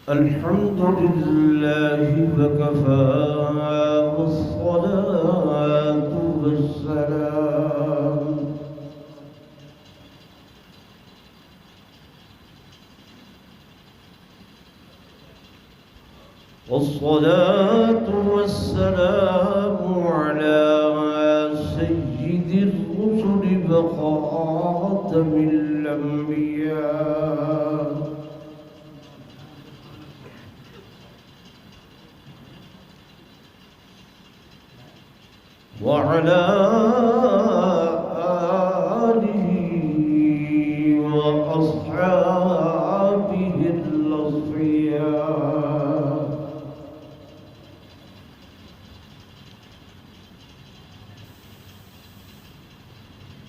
الحمد لله وكفى والصلاة والسلام على سيد الرسل وخاتم الأنبياء وعلى آله وأصحابه الأصفياء.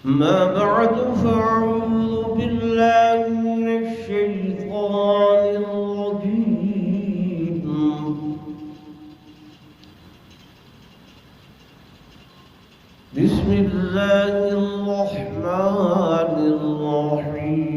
ما بعد فأعوذ بالله من الشيطان الرجيم. بسم الله الرحمن الرحيم.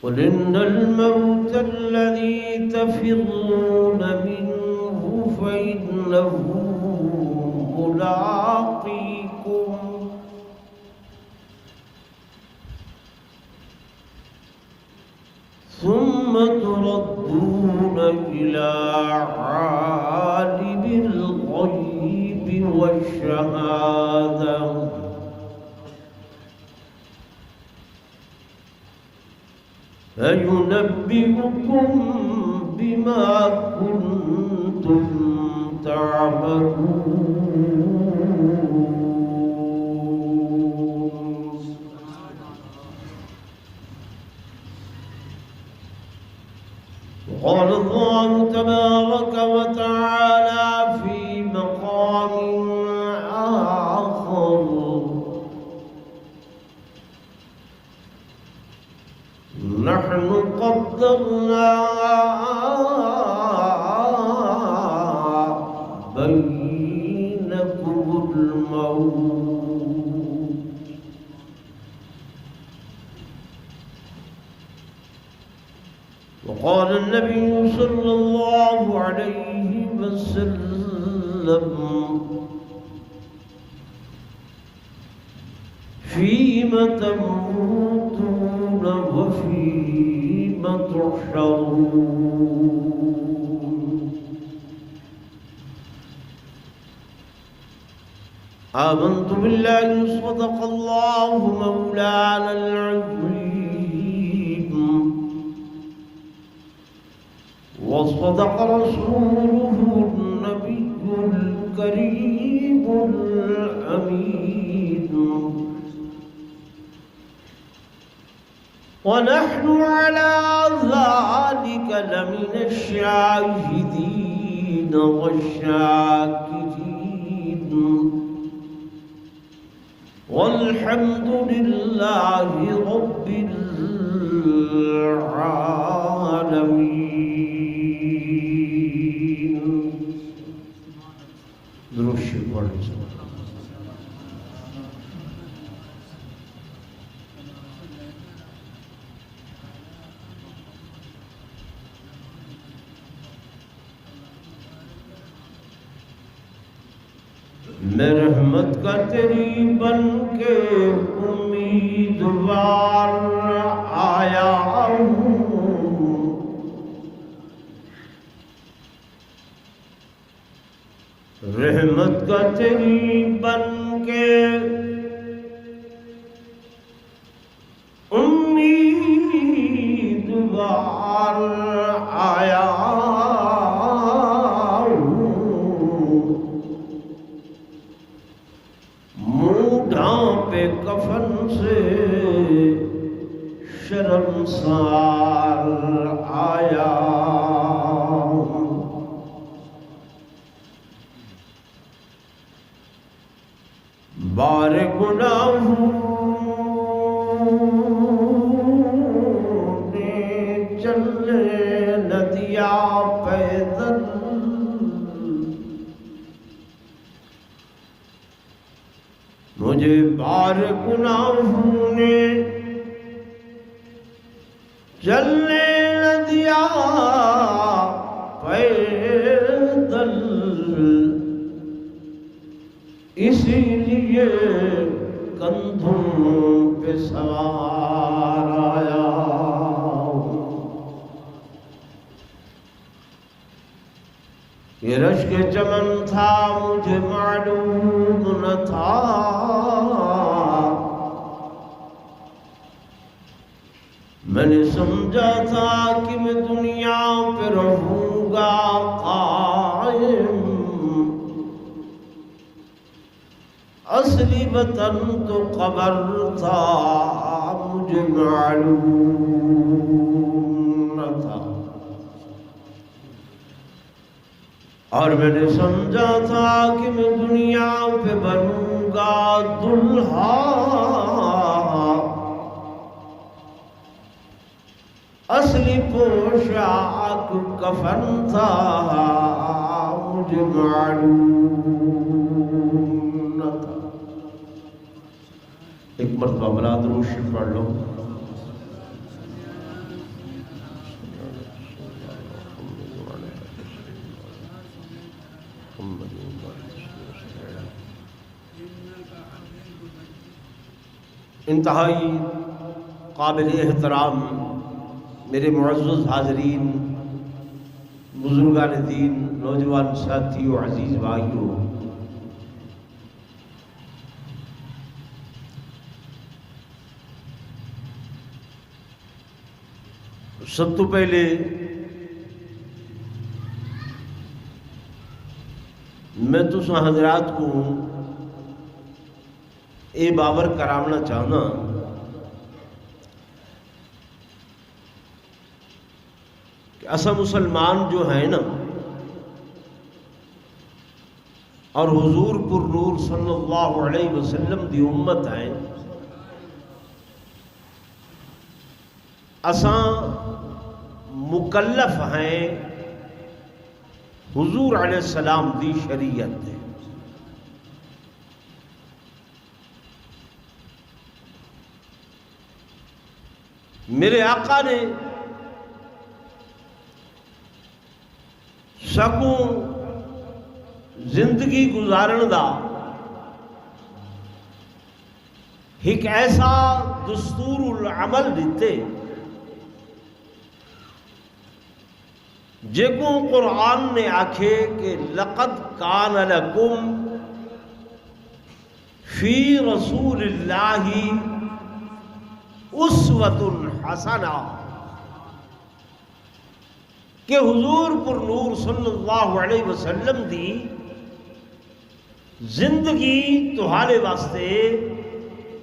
قل إن الموت الذي تفرون منه فإنه ملاقيكم ثم تردون إلى عالم الغيب والشهادة فينبئكم بما كنتم تعملون. قال الله تبارك وتعالى في مقام آخر: نحن قدرنا بينكم الموت وقال النبي صلى الله عليه وسلم: فيم تموتون وفيم تحشرون. آمنت بالله صدق الله مولانا العظيم وصدق رسوله النبي الكريم الأمين ونحن على ذلك لمن الشاهدين والشاكرين والحمد لله رب العالمين. درود شریف پڑھیں. میں رحمت کا تیری بن کے امیدوار آیا ہوں. رحمت کا تیری بن کے امیدوار آیا کفن سے شرمسار آیا. بار گناہوں نے چلنے نہ دیا پیدل بار گناہوں نے چلنے نہ دیا پیدل، اسی لیے کندھوں پہ سوار آیا۔ یہ رشک چمن تھا مجھے معلوم نہ تھا، میں نے سمجھا تھا کہ میں دنیا پہ رہوں گا قائم، اصلی وطن تو قبر تھا مجھے معلوم نہ تھا، اور میں نے سمجھا تھا کہ میں دنیا پہ بنوں گا دلہا، اصلی پوشاک کفن تھا مجھے معلوم نہ تھا۔ ایک مرتبہ بلاد روشن پڑھ لو۔ انتہائی قابل احترام میرے معزز حاضرین، بزرگان دین، نوجوان ساتھیوں، عزیز بھائیوں، سب تو پہلے میں تساں حضرات کو یہ باور کرامنا چاہنا کہ اسا مسلمان جو ہیں نا، اور حضور پر نور صلی اللہ علیہ وسلم دی امت ہیں، اساں مکلف ہیں حضور علیہ السلام دی شریعت دے۔ میرے آقا نے سکوں زندگی گزارن دا ایک ایسا دستور العمل دیتے جیکو قرآن نے آکھے کہ لقد کان لکم فی رسول اللہ اسوۃ حسنہ، کہ حضور پر نور صلی اللہ علیہ وسلم دی زندگی تہاڈے واسطے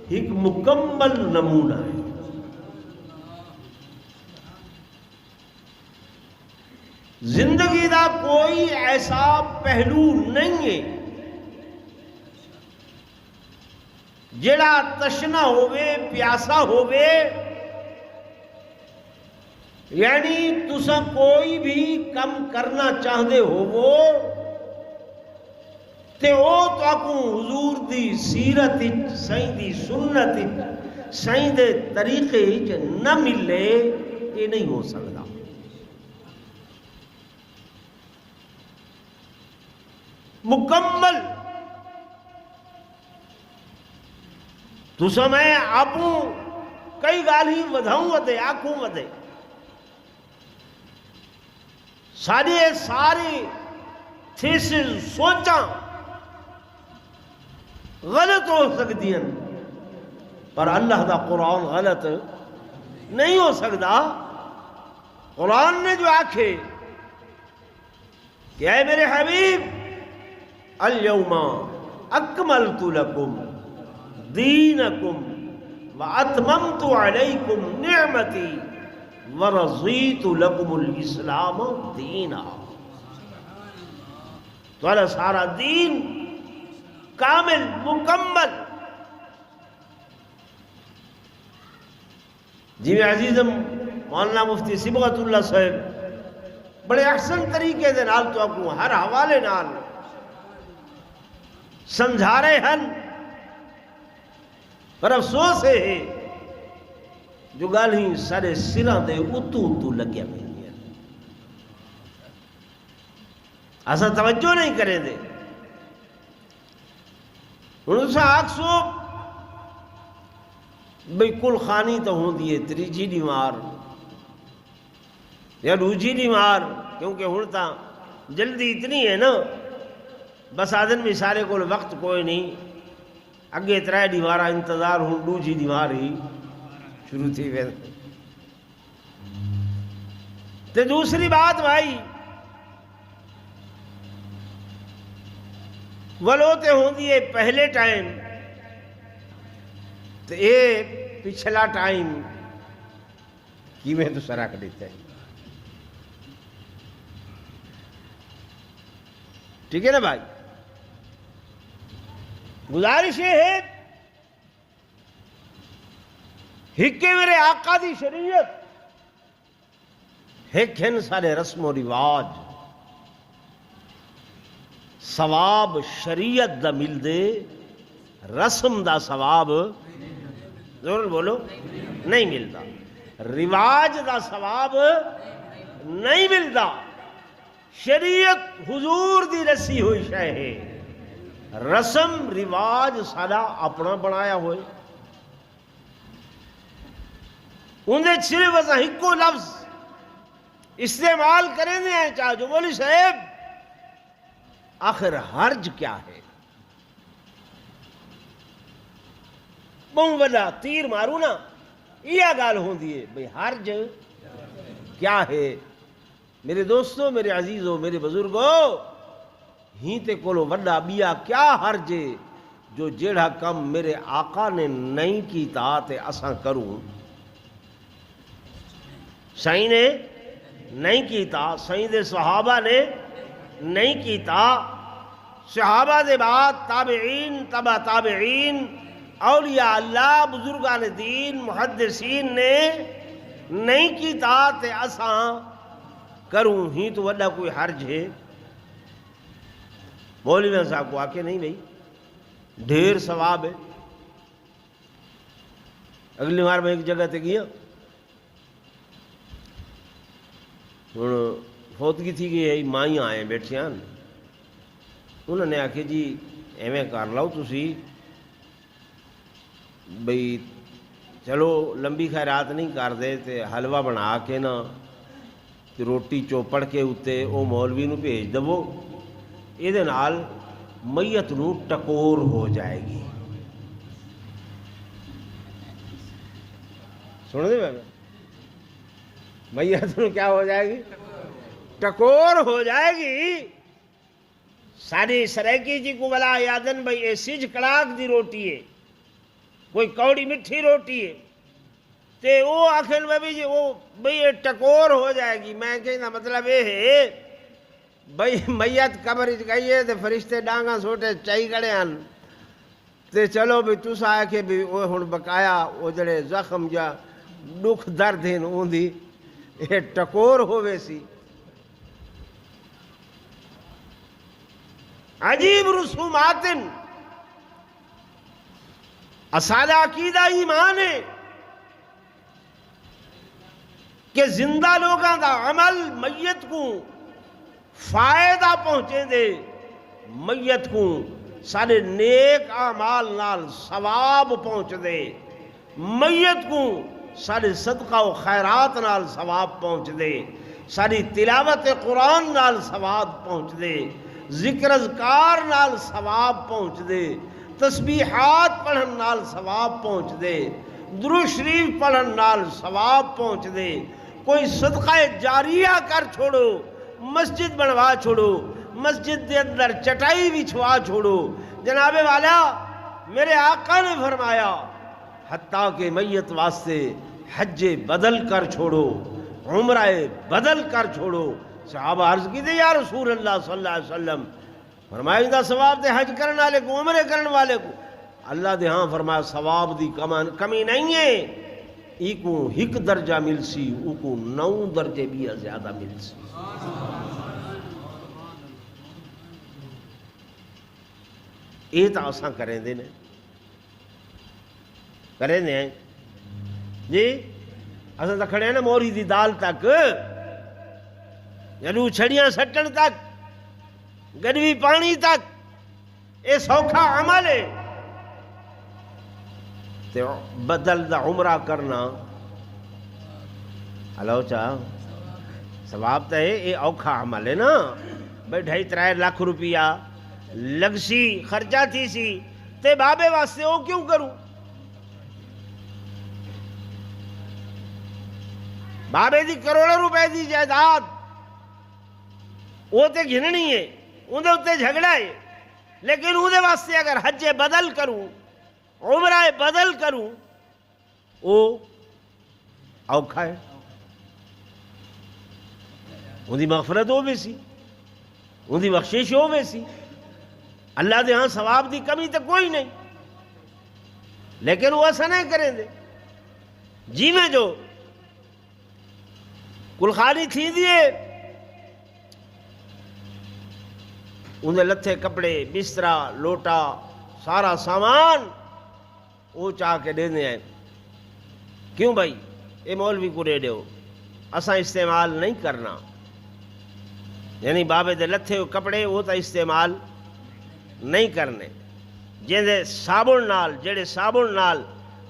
ایک مکمل نمونہ ہے۔ زندگی دا کوئی ایسا پہلو نہیں ہے جڑا تشنا ہووے، پیاسا ہووے، یعنی تساں کوئی بھی کم کرنا چاہدے ہووو تے او تاکوں حضور دی سیرت سائیں دی سنت سائیں دے طریقے نہ ملے، یہ نہیں ہو سکتا۔ مکمل تساں میں آپوں کئی گالی ودھاؤں ودے آکھوں ودے، ساری تھیسز سوچاں غلط ہو سکتی ہیں، پر اللہ دا قرآن غلط نہیں ہو سکتا۔ قرآن نے جو آکھے کہ اے میرے حبیب اليوم اکملت لکم دینکم واتممت علیکم نعمتی ورضیت لکم الاسلام دینا، تو سارا دین کامل مکمل۔ جی عزیزم مولانا مفتی صبغت اللہ صاحب بڑے احسن طریقے دے نال تو آپ کو ہر حوالے نال سمجھا رہے ہیں پر افسوس ہے جو گالیں سارے سراں دے اتو لگیا ہوئی ہیں، اساں توجہ نہیں کریں دے۔ ہن اساں آکسو بھئی کل خانی تو ہوندی ہے تریجی دیوار یا دوجی دیوار، کیونکہ ہن تا جلدی اتنی ہے نا، بس آدن بھی سارے کو وقت کوئی نہیں، اگے ترائے دیوارا انتظار ہوں دوجی دیوار ہی شروع تھی وے۔ تے دوسری بات بھائی ولو تے ہوندی ہے پہلے ٹائم تے اے پچھلا ٹائم کی میں تو سرا کر دیتا ہے، ٹھیک ہے نا بھائی؟ گزارش یہ ہے ہکے میرے آقا دی شریعت، ہک ہن سارے رسم و رواج، ثواب شریعت دا مل دے، رسم دا ثواب ضرور بولو نہیں ملتا، رواج دا ثواب نہیں ملتا۔ شریعت حضور دی رسی ہوئی شے ہے، رسم رواج سارا اپنا بنایا ہوئے، انہیں صرف اسا ہکو لفظ استعمال کریں دے ہیں چاہ جو بولی صاحب آخر حرج کیا ہے؟ بہن وڈا تیر مارو نا یہ گال ہوں دیئے بھئی حرج کیا ہے؟ میرے دوستوں، میرے عزیزوں، میرے بزرگوں، ہی تے کولو وڈا بیا کیا حرج ہے جو جیڑا کم میرے آقا نے نہیں کیتا تے اساں کروں، سائیں نے نہیں کیتا، سائیں دے صحابہ نے نہیں کیتا، صحابہ دے بعد تابعین، تبع تابعین، اولیاء اللہ، بزرگان دین، محدثین نے نہیں کیتا تے اساں کروں، ہی تو وڈا کوئی حرج ہے؟ مولوی صاحب کو آکے نہیں بھئی ڈھیر ثواب ہے۔ اگلی بار میں ایک جگہ تے گیا، فوتگی تھی کہ مائیں آئے بیٹھیاں، انہوں نے آکھے جی ایویں کر لو تسی بھئی چلو لمبی خیرات نہیں کر دے تے حلوہ بنا کے نا روٹی چوپڑ کے اتے او مولوی نو بھیج دو، یہ نال میت نو ٹکور ہو جائے گی۔ سن دے بھائی، میت نو کیا ہو جائے گی؟ ٹکور ہو جائے گی۔ ساری سریکی جی کو بلا یادن بھئی اے سج کڑاک دی روٹی ہے، کوئی کوڑی مٹھی روٹی ہے، تے وہ آخر میں بھی جی وہ بھئی یہ ٹکور ہو جائے گی۔ میں کہنا مطلب یہ ہے بھئی میت قبر گئی ہے تے فرشتے ڈانگا سوٹے چائی گڑے ہن تے چلو بھی تسا آئے کہ بھی وہ ہن بقایا وہ جڑے زخم جا دکھ درد ہیں اون دی یہ ٹکور ہوئے سی۔ عجیب رسومات اصالہ عقیدہ ایمان ہے کہ زندہ لوگاں دا عمل میت کو فائدہ پہنچے دے، میت کو سارے نیک اعمال نال ثواب پہنچ دے، میت کو سارے صدقہ و خیرات نال ثواب پہنچ دے، ساری تلاوت قرآن نال ثواب پہنچ دے، ذکر اذکار نال ثواب پہنچ دے، تسبیحات پڑھن نال ثواب پہنچ دے، درود شریف پڑھن نال ثواب پہنچ دے، کوئی صدقہ جاریہ کر چھوڑو، مسجد بنوا چھوڑو، مسجد دے اندر چٹائی بچھوا چھوڑو۔ جناب والا میرے آقا نے فرمایا حتیٰ کہ میت واسطے حج بدل کر چھوڑو، عمرہ بدل کر چھوڑو۔ صحابہ عرض کی تھی یا رسول اللہ صلی اللہ علیہ وسلم، فرمایا دا ثواب دے حج کرنے والے کو، عمرے کرنے والے کو؟ اللہ دے ہاں فرمایا ثواب دی کمی نہیں ہے، ای کو ہک درجہ مل سی، او کو 9 درجے بھی زیادہ مل سی۔ یہ تو اساں کریں دے نے، کریں دے ہیں جی اصل تو کھڑے ہیں نا موری دی دال تک جلو چھڑیاں سٹن تک گڑوی پانی تک اے سوکھا عمل ہے تے بدل دا عمرہ کرنا ہلو چاہ ثواب تو ہے یہ اوکھا عمل ہے نا بھائی 2.5-3 لاکھ روپیہ لگ سی خرچہ تھی سی تے بابے واسطے وہ کیوں کروں بابے دی کروڑوں روپے دی جائیداد وہ تے گھننی ہے اندے اتے جھگڑا ہے لیکن اندے واسطے اگر حج بدل کروں عمرہ بدل کروں وہ اوکھا ہے اندی مغفرت ہو بھی سی اندی بخشش ہو بھی سی اللہ دے ہاں ثواب دی کمی تو کوئی نہیں لیکن وہ ایسا نہیں کریں دے جی میں جو کلخانی تھی دیے اندے لتھے کپڑے بسترا لوٹا سارا سامان وہ چاہ کے دینے ہیں کیوں بھائی اے مولوی کو دے دیو اساں استعمال نہیں کرنا یعنی بابے دے لتھے کپڑے وہ تا استعمال نہیں کرنے جیندے صابن نال جڑے صابن نال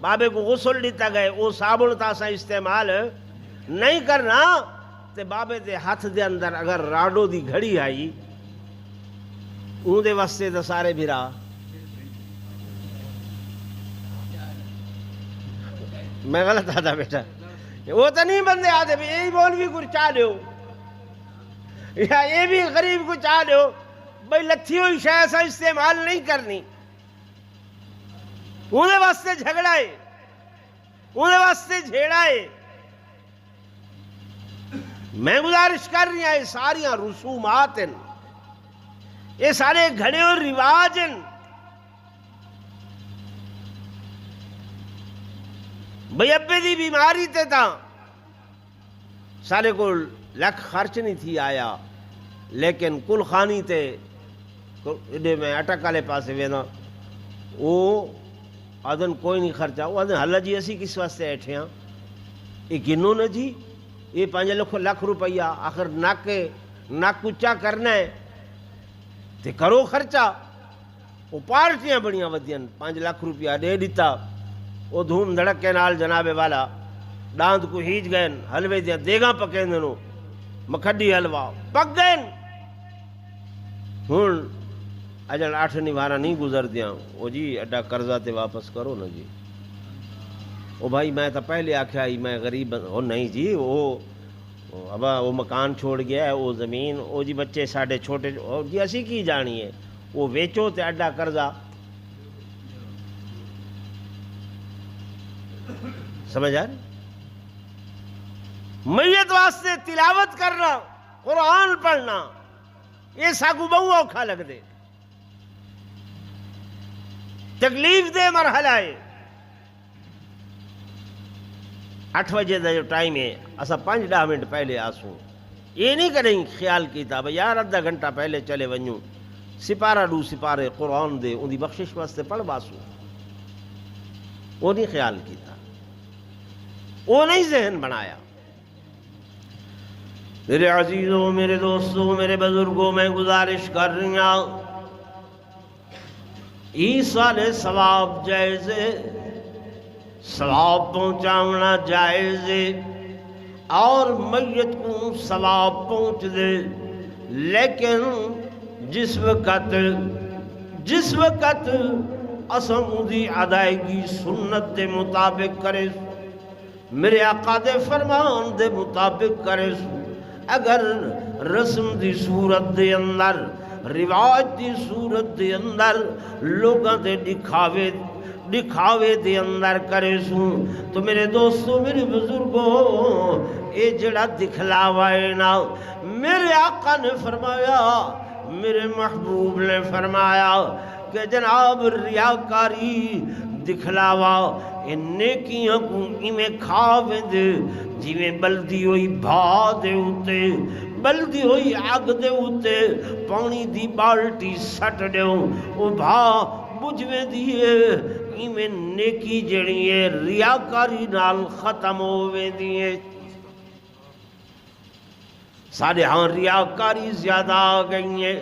بابے کو غسل دیتا گئے وہ صابن تا اساں استعمال نہیں کرنا تے بابے دے ہاتھ دے اندر اگر راڈو دی گھڑی آئی اون دے واسطے تو سارے بھرا میں غلط آتا بیٹا وہ تو نہیں بندے آتے بھی یہی مولوی کو چاہ دیو یا یہ بھی غریب کو چاہ دیو بھئی لتھی ہوئی شے ایسا استعمال نہیں کرنی انہیں واسطے جھگڑا ہے انہیں واسطے جھیڑا ہے میں گزارش کر رہی ہیں یہ ساریاں رسومات ہیں یہ سارے گھڑے اور رواج ہیں بھئی ابے دی بیماری تے تھا سارے کو لکھ خرچ نہیں تھی آیا لیکن کل خانی تے اڈے میں اٹک والے پاسے وینا وہ آدن کوئی نہیں خرچا وہ آدن حل جی اسی کس واسطے ایٹھے ہاں یہ گنو نہ جی یہ 5 لاکھ روپیہ آخر ناک کچا کرنا ہے تے کرو خرچہ وہ پارٹیاں بڑیاں ودیاں 5 لاکھ روپیہ دے دیتا وہ دھوم دھڑک کے نال جناب والا ڈاند کو ہیج گئے حلوے دیا دیگاں پکیں دنوں مکھڈی حلوہ پک گئے ہون اجل 8 نوارا نہیں گزر دیا وہ جی اڈا قرضہ تے واپس کرو نا جی وہ بھائی میں تو پہلے آکھیا ہی میں غریب ہو نہیں جی وہ ابا وہ مکان چھوڑ گیا ہے وہ زمین وہ جی بچے ساڑھے چھوٹے جی اسی کی جانی ہے وہ ویچو تے اڈا قرضہ سمجھ آ رہی میت واسطے تلاوت کرنا قرآن پڑھنا یہ ساگو بہو اوکھا لگ دے تکلیف دے مرحلہ ہے 8 بجے دا جو ٹائم ہے اسا 5-10 منٹ پہلے آسوں یہ نہیں کریں خیال کیتا بھئی یار آدھا گھنٹہ پہلے چلے ونجوں سپارہ 2 سپارے قرآن دے ان دی بخشش واسطے پڑھ باسوں وہ نہیں خیال کیتا وہ نہیں ذہن بنایا میرے عزیزوں میرے دوستوں میرے بزرگوں میں گزارش کر رہی ہوں ایصال ثواب جائز ہے ثواب پہنچانا جائز ہے اور میت کو ثواب پہنچ دے لیکن جس وقت اسم دی ادائیگی سنت دے مطابق کرے میرے آقا دے فرمان دے مطابق کرے اگر رسم دی صورت دے اندر رواج دی صورت دے اندر لوگاں دے دکھاوے دے اندر کرے سوں تو میرے دوستوں میرے بزرگوں اے جڑا دکھلاوا ہے نا میرے آقا نے فرمایا میرے محبوب نے فرمایا کہ جناب ریاکاری دکھلاوا نیکیاں کو ایویں کھاویں دے جویں بلدی ہوئی بھا دے اتے بلدی ہوئی اگ دے اتے پانی دی بالٹی سٹ دیو او بھا بجھویں دیئے ایویں نیکی جڑی ہے ریاکاری نال ختم ہو ویندی ہے۔ سارے ہاں ریاکاری زیادہ آ گئی ہے،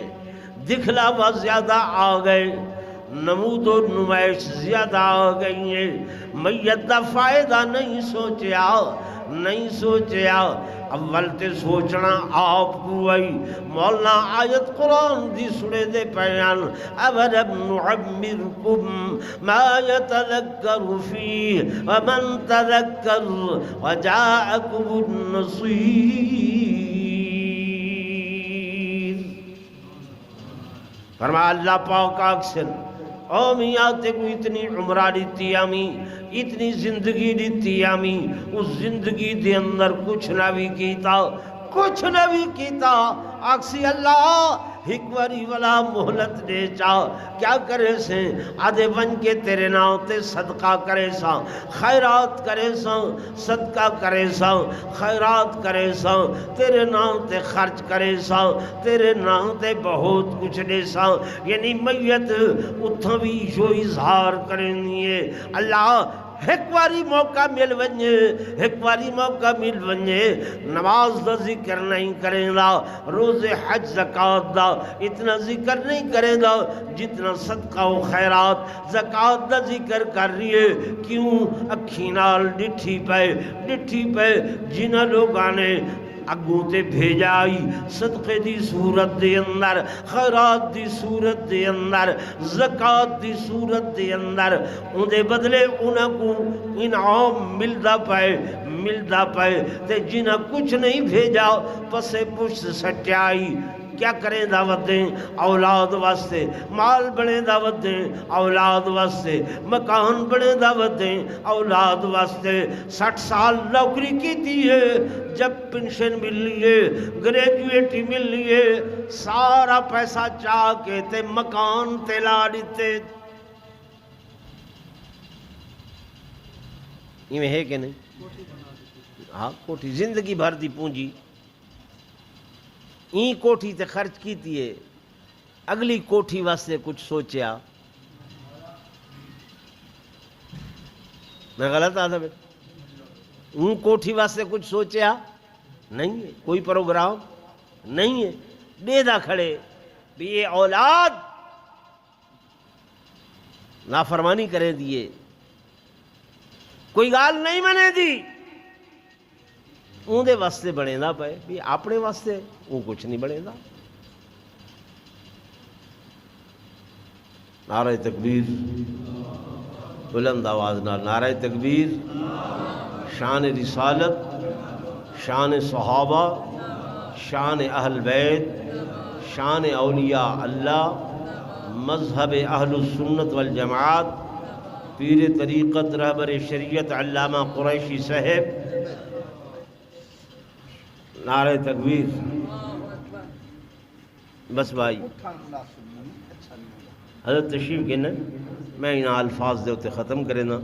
دکھلاوا زیادہ آ گئے، نمود و نمائش زیادہ آ گئی ہے، میت دا فائدہ نہیں سوچیا، نہیں سوچیا۔ اول تے سوچنا آپ کو آئی مولانا آیت قرآن دی سنے دے پیان اَوَلَمْ نُعَمِّرْكُمْ مَا يَتَذَكَّرُ فِيهِ وَمَنْ تَذَكَّرَ وَجَاءَكُمُ النَّصِيرُ۔ فرمایا اللہ پاک اکثر او میاں تے کو اتنی عمرہ دیتی آمی، اتنی زندگی دیتی آمی، اس زندگی دے اندر کچھ نہ بھی کیتا، کچھ نہ بھی کیتا۔ آکسی اللہ ہکواری والا محلت دے چاہ کیا کرے سے آدھے بن کے تیرے نام تے صدقہ کرے سا، خیرات کرے سا، صدقہ کرے سا، خیرات کرے سا، تیرے نام تے خرچ کرے سا، تیرے نام تے بہت کچھ دے سا۔ یعنی میت اتھا بھی جو اظہار کریں دیئے اللہ ایک واری موقع مل ونجے، ایک واری موقع مل ونجے نماز دا ذکر نہیں کریں دا، روز حج زکاة دا اتنا ذکر نہیں کریں دا جتنا صدقہ و خیرات زکاة دا ذکر کر رہی ہے۔ کیوں؟ اکھینال ڈٹھی پہ جنہ لوگانے اگوں تے بھیجائی صدقے دی صورت دے اندر، خیرات دی صورت دے اندر، زکاة دی صورت دے اندر، ان دے بدلے انہاں کو انعام ملدا پائے تے جنہاں کچھ نہیں بھیجا پسے پشت سٹیائی۔ کیا کریں دعوت دیں اولاد واسطے، مال بڑے دعوت دیں اولاد واسطے، مکان بڑے دعوت دیں اولاد واسطے۔ 60 سال نوکری کی تھی ہے، جب پنشن مل لیے، گریجویٹی مل لیے، سارا پیسہ چاہ کے تے مکان تے لا دیتے۔ یہ میں ہے کہ نہیں؟ ہاں کوٹھی زندگی بھر دی پونجی این کوٹھی تے خرچ کی تیے، اگلی کوٹھی واسطے کچھ سوچیا؟ میں غلط آدھا بیٹا؟ اون کوٹھی واسطے کچھ سوچیا نہیں ہے، کوئی پروگرام نہیں ہے، بیدہ کھڑے بھی یہ اولاد نافرمانی کرے دیئے، کوئی گال نہیں منے دی، اون دے واسطے بڑھیں دا پائے بھی اپنے واسطے اون کچھ نہیں بڑھیں دا۔ نعرہ تکبیر، بلند آواز نعرہ تکبیر، شان رسالت، شان صحابہ، شان اہل بیت، شان اولیاء اللہ، مذہب اہل السنت والجماعت، پیر طریقت رہبر شریعت علامہ قریشی صاحب۔ نعرہ تکبیر۔ بس بھائی حضرت تشریف کے نا میں ان الفاظ دے ہوتے ختم کرے نا۔